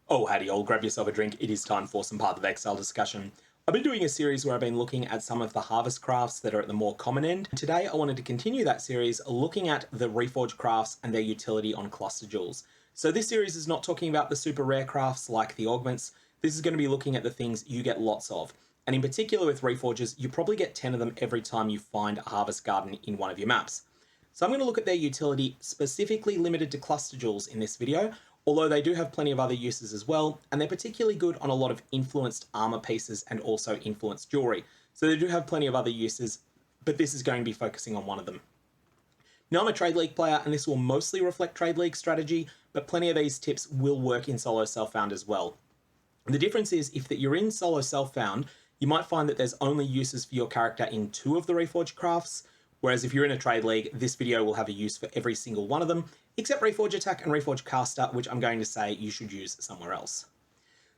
Oh, howdy all, grab yourself a drink. It is time for some Path of Exile discussion. I've been doing a series where I've been looking at some of the harvest crafts that are at the more common end. Today I wanted to continue that series looking at the Reforge crafts and their utility on cluster jewels. So this series is not talking about the super rare crafts like the augments. This is going to be looking at the things you get lots of. And in particular with Reforges, you probably get 10 of them every time you find a harvest garden in one of your maps. So I'm going to look at their utility specifically limited to cluster jewels in this video, although they do have plenty of other uses as well, and they're particularly good on a lot of influenced armor pieces and also influenced jewelry. So they do have plenty of other uses, but this is going to be focusing on one of them. Now I'm a Trade League player, and this will mostly reflect Trade League strategy, but plenty of these tips will work in solo self-found as well. The difference is if that you're in solo self-found, you might find that there's only uses for your character in 2 of the Reforge crafts, whereas if you're in a Trade League, this video will have a use for every single one of them, except Reforge Attack and Reforge Caster, which I'm going to say you should use somewhere else.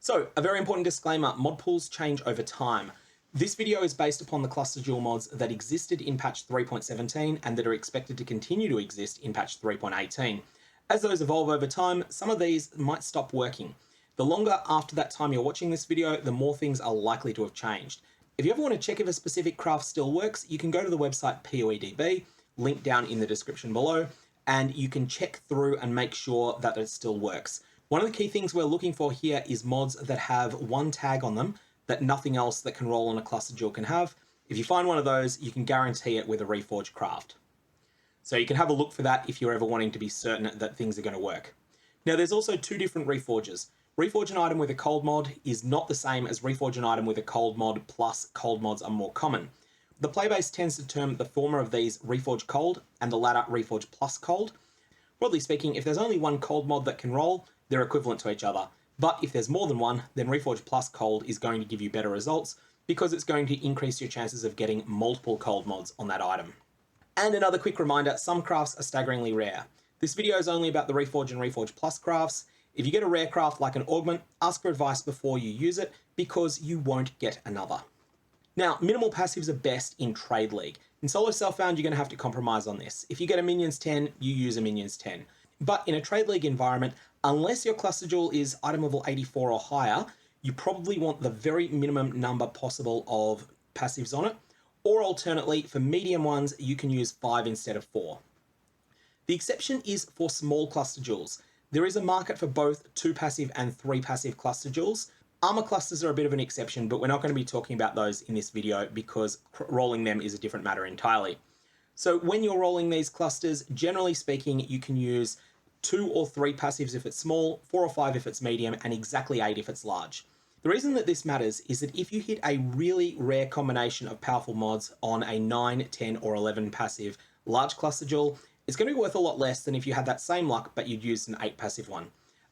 So, a very important disclaimer, mod pools change over time. This video is based upon the cluster jewel mods that existed in patch 3.17 and that are expected to continue to exist in patch 3.18. As those evolve over time, some of these might stop working. The longer after that time you're watching this video, the more things are likely to have changed. If you ever want to check if a specific craft still works, you can go to the website POEDB, link down in the description below, and you can check through and make sure that it still works. One of the key things we're looking for here is mods that have one tag on them that nothing else that can roll on a cluster jewel can have. If you find one of those, you can guarantee it with a Reforge craft. So you can have a look for that if you're ever wanting to be certain that things are going to work. Now there's also 2 different Reforges. Reforge an item with a cold mod is not the same as Reforge an item with a cold mod plus cold mods are more common. The playbase tends to term the former of these Reforge Cold and the latter Reforge Plus Cold. Broadly speaking, if there's only one cold mod that can roll, they're equivalent to each other. But if there's more than one, then Reforge Plus Cold is going to give you better results because it's going to increase your chances of getting multiple cold mods on that item. And another quick reminder, some crafts are staggeringly rare. This video is only about the Reforge and Reforge Plus crafts. If you get a rare craft like an augment, ask for advice before you use it because you won't get another. Now, minimal passives are best in Trade League. In solo self-found, you're going to have to compromise on this. If you get a minions 10, you use a minions 10. But in a Trade League environment, unless your cluster jewel is item level 84 or higher, you probably want the very minimum number possible of passives on it. Or alternately, for medium ones, you can use 5 instead of 4. The exception is for small cluster jewels. There is a market for both 2 passive and 3 passive cluster jewels. Armor clusters are a bit of an exception, but we're not going to be talking about those in this video because rolling them is a different matter entirely. So when you're rolling these clusters, generally speaking, you can use 2 or 3 passives if it's small, 4 or 5 if it's medium, and exactly 8 if it's large. The reason that this matters is that if you hit a really rare combination of powerful mods on a 9, 10, or 11 passive large cluster jewel, it's going to be worth a lot less than if you had that same luck, but you'd used an 8 passive one.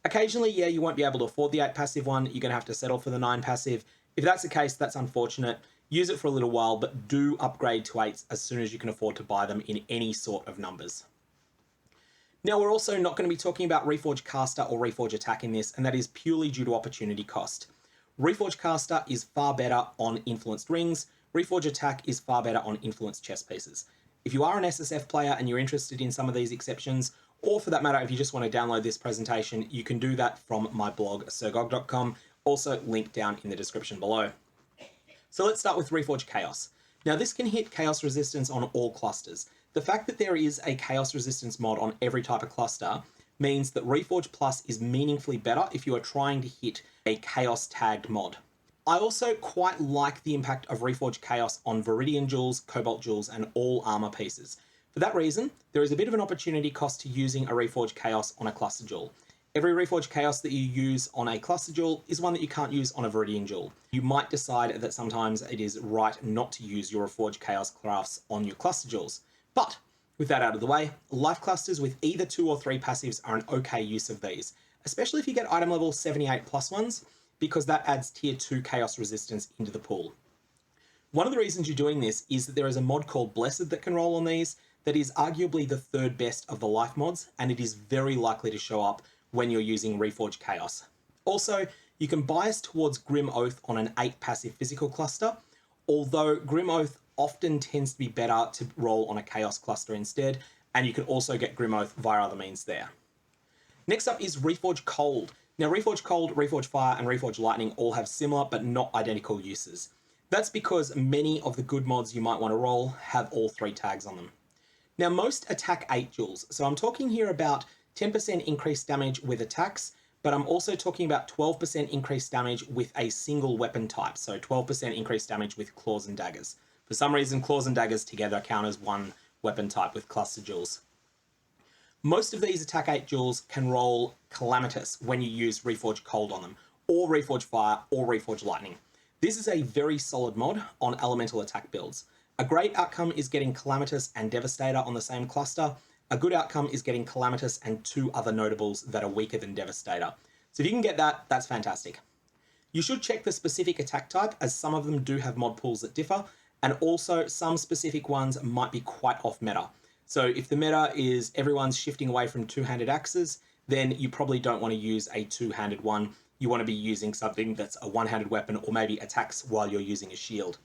Occasionally, yeah, you won't be able to afford the 8 passive one. You're going to have to settle for the 9 passive. If that's the case, that's unfortunate. Use it for a little while, but do upgrade to 8s as soon as you can afford to buy them in any sort of numbers. Now, we're also not going to be talking about Reforge Caster or Reforge Attack in this, and that is purely due to opportunity cost. Reforge Caster is far better on influenced rings. Reforge Attack is far better on influenced chess pieces. If you are an SSF player and you're interested in some of these exceptions, or for that matter, if you just want to download this presentation, you can do that from my blog, sirgog.com, also linked down in the description below. So let's start with Reforge Chaos. Now this can hit chaos resistance on all clusters. The fact that there is a chaos resistance mod on every type of cluster means that Reforge Plus is meaningfully better if you are trying to hit a chaos tagged mod. I also quite like the impact of Reforge Chaos on Viridian jewels, Cobalt jewels, and all armor pieces. For that reason, there is a bit of an opportunity cost to using a Reforge Chaos on a cluster jewel. Every Reforge Chaos that you use on a cluster jewel is one that you can't use on a Viridian jewel. You might decide that sometimes it is right not to use your Reforge Chaos crafts on your cluster jewels. But with that out of the way, life clusters with either 2 or 3 passives are an okay use of these, especially if you get item level 78 plus ones, because that adds tier 2 chaos resistance into the pool. One of the reasons you're doing this is that there is a mod called Blessed that can roll on these that is arguably the 3rd best of the life mods, and it is very likely to show up when you're using Reforge Chaos. Also, you can bias towards Grim Oath on an 8 passive physical cluster, although Grim Oath often tends to be better to roll on a Chaos cluster instead, and you can also get Grim Oath via other means there. Next up is Reforge Cold. Now, Reforge Cold, Reforge Fire, and Reforge Lightning all have similar but not identical uses. That's because many of the good mods you might want to roll have all three tags on them. Now, most attack 8 joules, so I'm talking here about 10% increased damage with attacks, but I'm also talking about 12% increased damage with a single weapon type, so 12% increased damage with claws and daggers. For some reason, claws and daggers together count as one weapon type with cluster joules. Most of these attack 8 joules can roll Calamitous when you use Reforge Cold on them, or Reforge Fire, or Reforge Lightning. This is a very solid mod on elemental attack builds. A great outcome is getting Calamitous and Devastator on the same cluster. A good outcome is getting Calamitous and 2 other notables that are weaker than Devastator. So if you can get that, that's fantastic. You should check the specific attack type, as some of them do have mod pools that differ, and also some specific ones might be quite off meta. So if the meta is everyone's shifting away from two-handed axes, then you probably don't want to use a two-handed one. You want to be using something that's a one-handed weapon or maybe attacks while you're using a shield.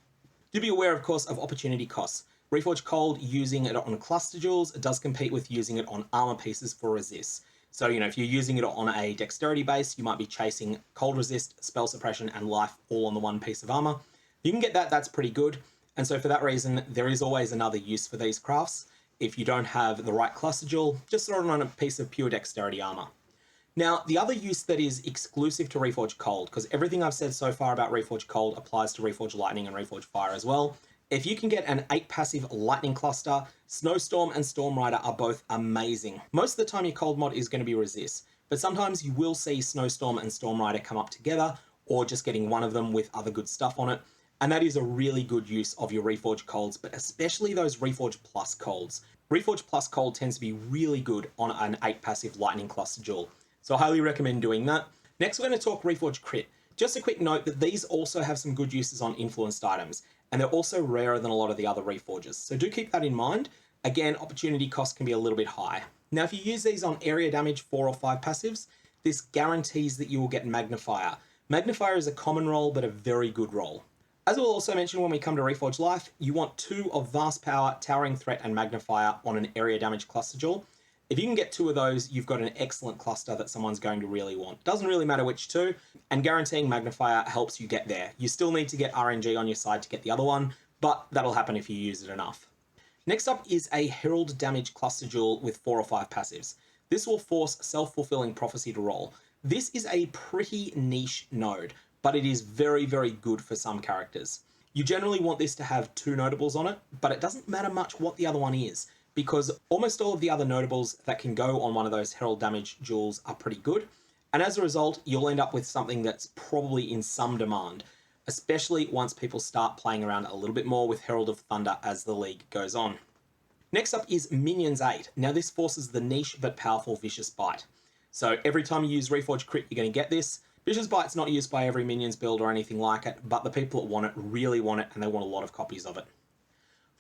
Do be aware, of course, of opportunity costs. Reforge Cold, using it on cluster joules, does compete with using it on armor pieces for resist. So, if you're using it on a dexterity base, you might be chasing cold resist, spell suppression, and life all on the one piece of armor. You can get that, that's pretty good. And so for that reason, there is always another use for these crafts. If you don't have the right cluster joule, just throw it on a piece of pure dexterity armor. Now, the other use that is exclusive to Reforge Cold, because everything I've said so far about Reforge Cold applies to Reforge Lightning and Reforge Fire as well. If you can get an 8 passive Lightning cluster, Snowstorm and Storm Rider are both amazing. Most of the time your Cold mod is going to be resist, but sometimes you will see Snowstorm and Storm Rider come up together, or just getting one of them with other good stuff on it. And that is a really good use of your Reforge Colds, but especially those Reforge Plus Colds. Reforge Plus Cold tends to be really good on an 8 passive Lightning cluster joule. So I highly recommend doing that. Next, we're going to talk Reforge Crit. Just a quick note that these also have some good uses on influenced items, and they're also rarer than a lot of the other Reforges. So do keep that in mind. Again, opportunity cost can be a little bit high. Now, if you use these on area damage 4 or 5 passives, this guarantees that you will get Magnifier. Magnifier is a common roll, but a very good roll. As we'll also mention when we come to Reforge Life, you want 2 of Vast Power, Towering Threat, and Magnifier on an area damage cluster joule. If you can get 2 of those, you've got an excellent cluster that someone's going to really want. Doesn't really matter which 2, and guaranteeing Magnifier helps you get there. You still need to get RNG on your side to get the other one, but that'll happen if you use it enough. Next up is a Herald Damage cluster joule with 4 or 5 passives. This will force Self-Fulfilling Prophecy to roll. This is a pretty niche node, but it is very, very good for some characters. You generally want this to have 2 notables on it, but it doesn't matter much what the other one is, because almost all of the other notables that can go on one of those Herald Damage joules are pretty good, and as a result, you'll end up with something that's probably in some demand, especially once people start playing around a little bit more with Herald of Thunder as the league goes on. Next up is Minions 8. Now this forces the niche but powerful Vicious Bite. So every time you use Reforge Crit, you're going to get this. Vicious Bite's not used by every Minions build or anything like it, but the people that want it really want it, and they want a lot of copies of it.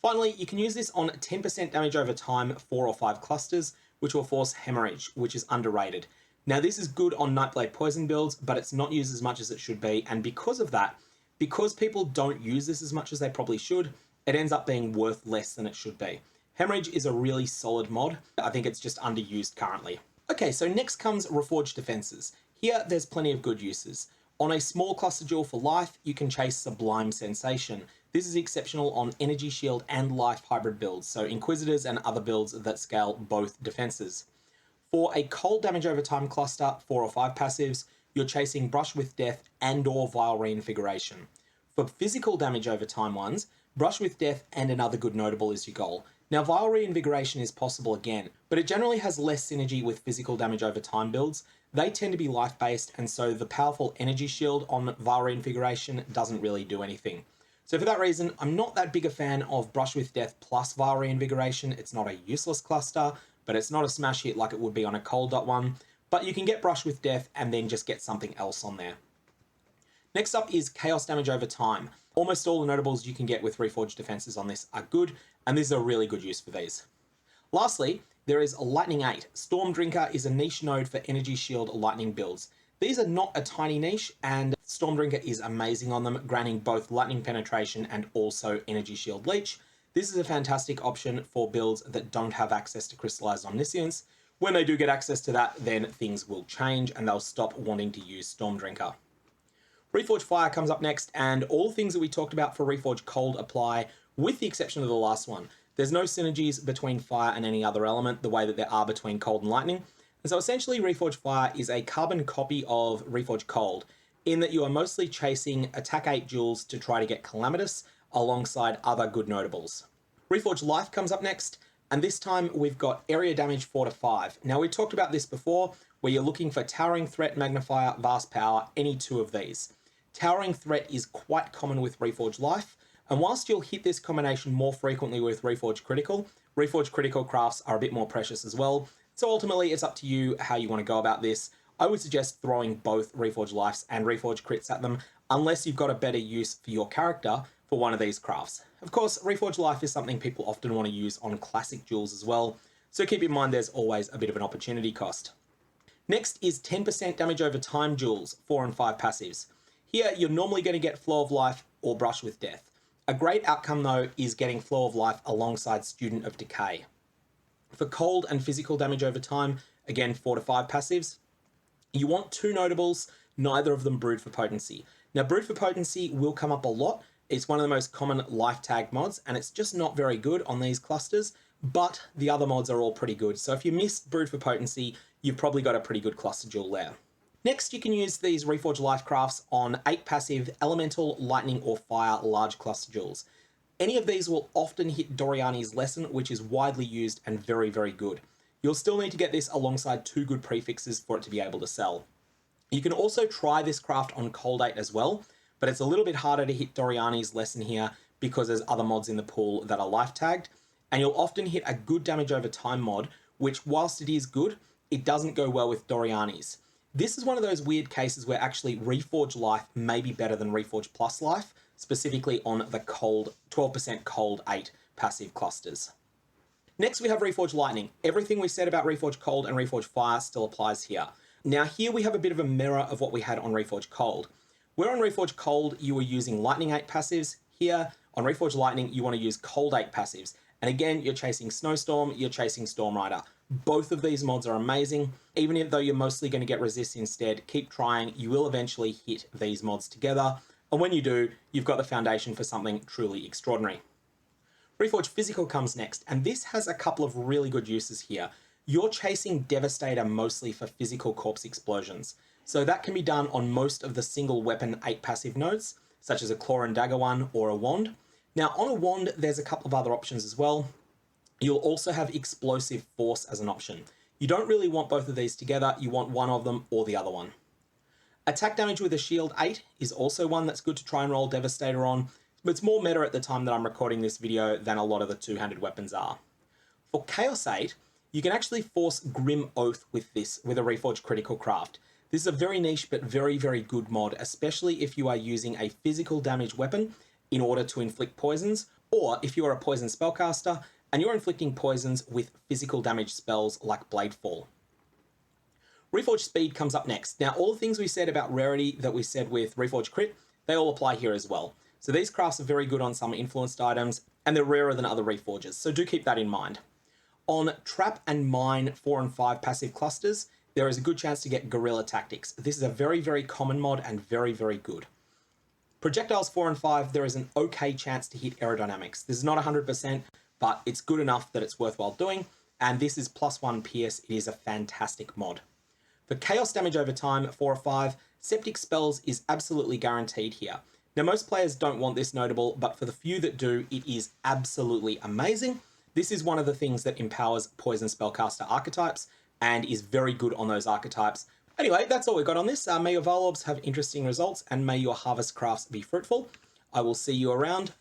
Finally, you can use this on 10% damage over time, 4 or 5 clusters, which will force Hemorrhage, which is underrated. Now this is good on Nightblade Poison builds, but it's not used as much as it should be, and because of that, because people don't use this as much as they probably should, it ends up being worth less than it should be. Hemorrhage is a really solid mod. I think it's just underused currently. Okay, so next comes Reforged Defenses. Here, there's plenty of good uses. On a small cluster jewel for life, you can chase Sublime Sensation. This is exceptional on Energy Shield and Life hybrid builds, so Inquisitors and other builds that scale both defenses. For a cold damage over time cluster, 4 or 5 passives, you're chasing Brush with Death and or Vile Reinvigoration. For physical damage over time ones, Brush with Death and another good notable is your goal. Now, Vile Reinvigoration is possible again, but it generally has less synergy with physical damage over time builds. They tend to be life-based, and so the powerful Energy Shield on Vile Reinvigoration doesn't really do anything. So for that reason, I'm not that big a fan of Brush with Death plus Vile Reinvigoration. It's not a useless cluster, but it's not a smash hit like it would be on a Cold one. But you can get Brush with Death and then just get something else on there. Next up is Chaos Damage over time. Almost all the notables you can get with Reforged Defenses on this are good, and this is a really good use for these. Lastly, there is Lightning 8. Storm Drinker is a niche node for Energy Shield Lightning builds. These are not a tiny niche, and Storm Drinker is amazing on them, granting both Lightning Penetration and also Energy Shield Leech. This is a fantastic option for builds that don't have access to Crystallized Omniscience. When they do get access to that, then things will change and they'll stop wanting to use Stormdrinker. Reforge Fire comes up next, and all the things that we talked about for Reforge Cold apply, with the exception of the last one. There's no synergies between fire and any other element the way that there are between cold and lightning. And so essentially Reforge Fire is a carbon copy of Reforge Cold, in that you are mostly chasing attack 8 jewels to try to get Calamitous alongside other good notables. Reforge Life comes up next, and this time we've got area damage 4 to 5. Now we talked about this before, where you're looking for Towering Threat, Magnifier, Vast Power, any two of these. Towering Threat is quite common with Reforge Life, and whilst you'll hit this combination more frequently with Reforge Critical crafts are a bit more precious as well, so ultimately it's up to you how you want to go about this. I would suggest throwing both Reforge Lives and Reforge Crits at them, unless you've got a better use for your character for one of these crafts. Of course, Reforge Life is something people often want to use on classic jewels as well, so keep in mind there's always a bit of an opportunity cost. Next is 10% damage over time jewels, 4 and 5 passives. Here, you're normally going to get Flow of Life or Brush with Death. A great outcome, though, is getting Flow of Life alongside Student of Decay. For cold and physical damage over time, again, 4 to 5 passives, you want 2 notables, neither of them Brood for Potency. Now, Brood for Potency will come up a lot. It's one of the most common life tag mods, and it's just not very good on these clusters, but the other mods are all pretty good. So if you miss Brood for Potency, you've probably got a pretty good cluster jewel there. Next, you can use these Reforge Life crafts on 8 passive Elemental, Lightning, or Fire large cluster jewels. Any of these will often hit Doriani's Lesson, which is widely used and very, very good. You'll still need to get this alongside 2 good prefixes for it to be able to sell. You can also try this craft on Cold 8 as well, but it's a little bit harder to hit Doriani's Lesson here because there's other mods in the pool that are life tagged, and you'll often hit a good damage over time mod, which whilst it is good, it doesn't go well with Doriani's. This is one of those weird cases where actually Reforge Life may be better than Reforge Plus Life, specifically on the cold 12% Cold 8 passive clusters. Next, we have Reforge Lightning. Everything we said about Reforge Cold and Reforge Fire still applies here. Now here we have a bit of a mirror of what we had on Reforge Cold. Where on Reforge Cold you were using Lightning 8 passives, here on Reforge Lightning you want to use Cold 8 passives. And again, you're chasing Snowstorm, you're chasing Storm Rider. Both of these mods are amazing. Even though you're mostly going to get Resist instead, keep trying. You will eventually hit these mods together. And when you do, you've got the foundation for something truly extraordinary. Reforge Physical comes next, and this has a couple of really good uses here. You're chasing Devastator mostly for physical corpse explosions. So that can be done on most of the single weapon 8 passive nodes, such as a Claw and Dagger one or a Wand. Now on a Wand, there's a couple of other options as well. You'll also have Explosive Force as an option. You don't really want both of these together, you want one of them or the other one. Attack damage with a shield 8 is also one that's good to try and roll Devastator on, but it's more meta at the time that I'm recording this video than a lot of the two-handed weapons are. For Chaos 8, you can actually force Grim Oath with this, with a Reforge Critical craft. This is a very niche but very, very good mod, especially if you are using a physical damage weapon in order to inflict poisons, or if you are a poison spellcaster and you're inflicting poisons with physical damage spells like Bladefall. Reforge Speed comes up next. Now, all the things we said about rarity that we said with Reforge Crit, they all apply here as well. So these crafts are very good on some influenced items, and they're rarer than other Reforges, so do keep that in mind. On Trap and Mine 4 and 5 passive clusters, there is a good chance to get Guerrilla Tactics. This is a very, very common mod and very, very good. Projectiles 4 and 5, there is an okay chance to hit Aerodynamics. This is not 100%, but it's good enough that it's worthwhile doing, and this is +1 Pierce. It is a fantastic mod. For Chaos damage over time, 4 or 5, Septic Spells is absolutely guaranteed here. Now, most players don't want this notable, but for the few that do, it is absolutely amazing. This is one of the things that empowers Poison Spellcaster archetypes, and is very good on those archetypes. Anyway, that's all we've got on this. May your Varlorbs have interesting results, and may your harvest crafts be fruitful. I will see you around.